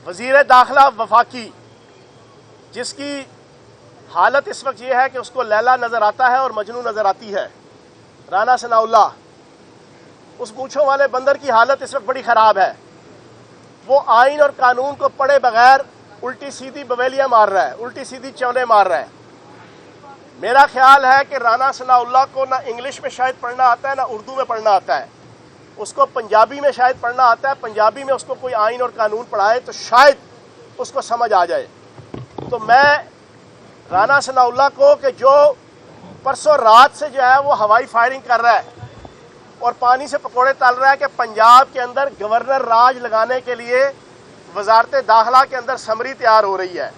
وزیر داخلہ وفاقی، جس کی حالت اس وقت یہ ہے کہ اس کو لیلا نظر آتا ہے اور مجنوں نظر آتی ہے، رانا ثناء اللہ، اس مونچھوں والے بندر کی حالت اس وقت بڑی خراب ہے۔ وہ آئین اور قانون کو پڑھے بغیر الٹی سیدھی بویلیاں مار رہا ہے، الٹی سیدھی چولے مار رہا ہے۔ میرا خیال ہے کہ رانا ثناء اللہ کو نہ انگلش میں شاید پڑھنا آتا ہے نہ اردو میں پڑھنا آتا ہے، اس کو پنجابی میں شاید پڑھنا آتا ہے۔ پنجابی میں اس کو کوئی آئین اور قانون پڑھائے تو شاید اس کو سمجھ آ جائے۔ تو میں رانا ثناء اللہ کو کہ جو پرسوں رات سے جو ہے وہ ہوائی فائرنگ کر رہا ہے اور پانی سے پکوڑے تل رہا ہے کہ پنجاب کے اندر گورنر راج لگانے کے لیے وزارت داخلہ کے اندر سمری تیار ہو رہی ہے۔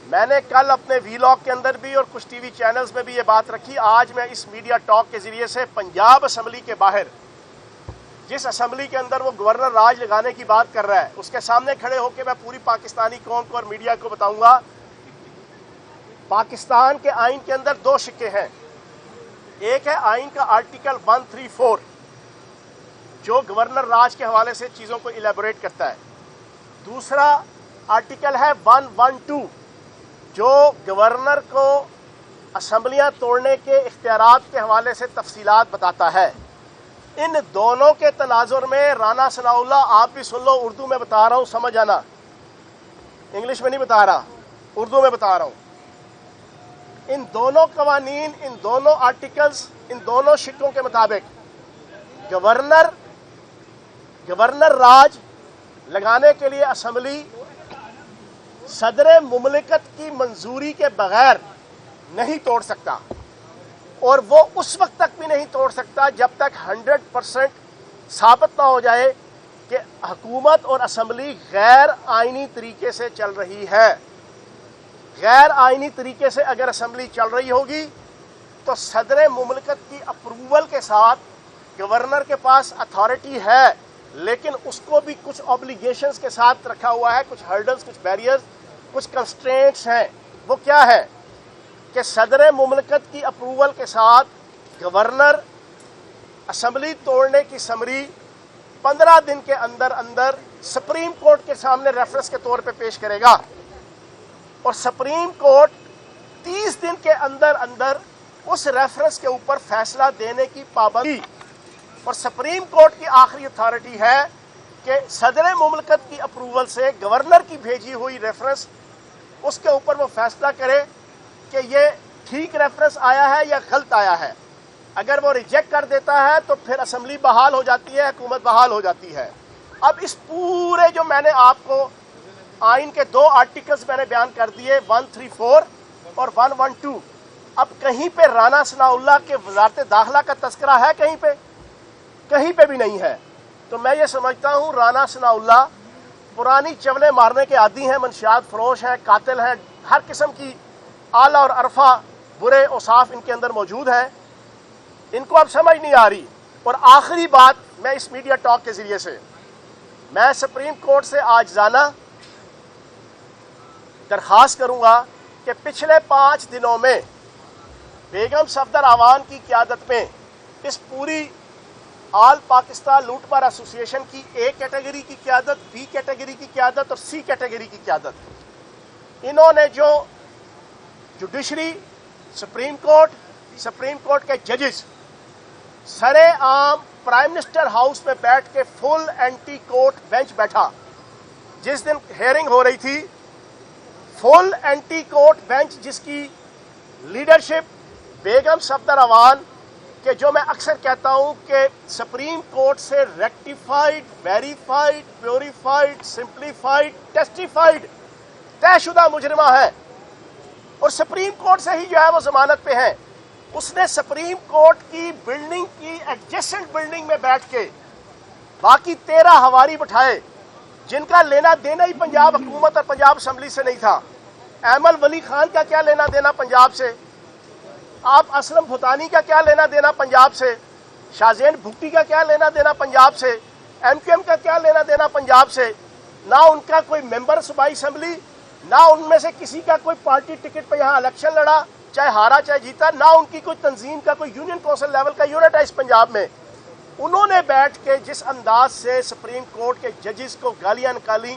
میں نے کل اپنے ویلاگ کے اندر بھی اور کچھ ٹی وی چینلز میں بھی یہ بات رکھی۔ آج میں اس میڈیا ٹاک کے ذریعے سے پنجاب اسمبلی کے باہر، جس اسمبلی کے اندر وہ گورنر راج لگانے کی بات کر رہا ہے، اس کے سامنے کھڑے ہو کے میں پوری پاکستانی قوم کو اور میڈیا کو بتاؤں گا، پاکستان کے آئین کے اندر دو شکے ہیں۔ ایک ہے آئین کا آرٹیکل 134 جو گورنر راج کے حوالے سے چیزوں کو ایلیبوریٹ کرتا ہے۔ دوسرا آرٹیکل ہے 112 جو گورنر کو اسمبلیاں توڑنے کے اختیارات کے حوالے سے تفصیلات بتاتا ہے۔ ان دونوں کے تناظر میں رانا ثناء اللہ، آپ بھی سن لو، اردو میں بتا رہا ہوں، سمجھ آنا، انگلش میں نہیں بتا رہا، اردو میں بتا رہا ہوں۔ ان دونوں قوانین، ان دونوں آرٹیکلز، ان دونوں شکوں کے مطابق گورنر راج لگانے کے لیے اسمبلی صدر مملکت کی منظوری کے بغیر نہیں توڑ سکتا، اور وہ اس وقت تک بھی نہیں توڑ سکتا جب تک 100% ثابت نہ ہو جائے کہ حکومت اور اسمبلی غیر آئینی طریقے سے چل رہی ہے۔ غیر آئینی طریقے سے اگر اسمبلی چل رہی ہوگی تو صدر مملکت کی اپروول کے ساتھ گورنر کے پاس اتھارٹی ہے، لیکن اس کو بھی کچھ آبلیگیشنز کے ساتھ رکھا ہوا ہے، کچھ ہرڈلز، کچھ بیریئرز، کچھ کنسٹرینٹس ہیں۔ وہ کیا ہے کہ صدر مملکت کی اپروول کے ساتھ گورنر اسمبلی توڑنے کی سمری 15 دن کے اندر اندر سپریم کورٹ کے سامنے ریفرنس کے طور پہ پیش کرے گا، اور سپریم کورٹ 30 دن کے اندر اندر اس ریفرنس کے اوپر فیصلہ دینے کی پابندی، اور سپریم کورٹ کی آخری اتھارٹی ہے کہ صدر مملکت کی اپروول سے گورنر کی بھیجی ہوئی ریفرنس، اس کے اوپر وہ فیصلہ کرے کہ یہ ٹھیک ریفرنس آیا ہے یا غلط آیا ہے۔ اگر وہ ریجیکٹ کر دیتا ہے تو پھر اسمبلی بحال ہو جاتی ہے، حکومت بحال ہو جاتی ہے۔ اب اس پورے جو میں نے آپ کو آئین کے دو آرٹیکلز میں نے بیان کر دیے، 134 اور 112، اب کہیں پہ رانا ثناء اللہ کے وزارت داخلہ کا تذکرہ ہے؟ کہیں پہ بھی نہیں ہے۔ تو میں یہ سمجھتا ہوں رانا ثناء اللہ پرانی چولے مارنے کے عادی ہیں، منشیات فروش ہیں، قاتل ہیں، ہر قسم کی اعلیٰ اور عرفہ برے اوصاف ان کے اندر موجود ہیں، ان کو اب سمجھ نہیں آ رہی۔ اور آخری بات میں اس میڈیا ٹاک کے ذریعے سے، میں سپریم کورٹ سے آجزانہ درخواست کروں گا کہ پچھلے 5 دنوں میں بیگم صفدر اعوان کی قیادت میں اس پوری آل پاکستان لوٹ مار ایسوسی ایشن کی اے کیٹیگری کی قیادت، بی کیٹیگری کی قیادت اور سی کیٹیگری کی قیادت، انہوں نے جو جوڈیشری، سپریم کورٹ کے ججز سرے عام پرائم منسٹر ہاؤس میں بیٹھ کے فل اینٹی کورٹ بینچ بیٹھا، جس دن ہیئرنگ ہو رہی تھی، فل اینٹی کورٹ بینچ جس کی لیڈرشپ بیگم صفدر اعوان کہ جو میں اکثر کہتا ہوں کہ سپریم کورٹ سے ریکٹیفائڈ، ویریفائڈ، پیوریفائڈ، سمپلیفائڈ، ٹیسٹیفائڈ طے شدہ مجرمہ ہے، اور سپریم کورٹ سے ہی جو ہے وہ ضمانت پہ ہیں۔ اس نے سپریم کورٹ کی بلڈنگ کی ایڈجسٹنٹ بلڈنگ میں بیٹھ کے باقی 13 ہواری بٹھائے جن کا لینا دینا ہی پنجاب حکومت اور پنجاب اسمبلی سے نہیں تھا۔ ایمل ولی خان کا کیا لینا دینا پنجاب سے؟ آپ اسلم بھوتانی کا کیا لینا دینا پنجاب سے؟ شاہزین بھٹی کا کیا لینا دینا پنجاب سے؟ ایم کیو ایم کا کیا لینا دینا پنجاب سے؟ نہ ان کا کوئی ممبر صوبائی اسمبلی، نہ ان میں سے کسی کا کوئی پارٹی ٹکٹ پہ یہاں الیکشن لڑا، چاہے ہارا چاہے جیتا، نہ ان کی کوئی تنظیم کا کوئی یونین کونسل لیول کا یونٹ ہے اس پنجاب میں۔ انہوں نے بیٹھ کے جس انداز سے سپریم کورٹ کے ججز کو گالیاں نکالی،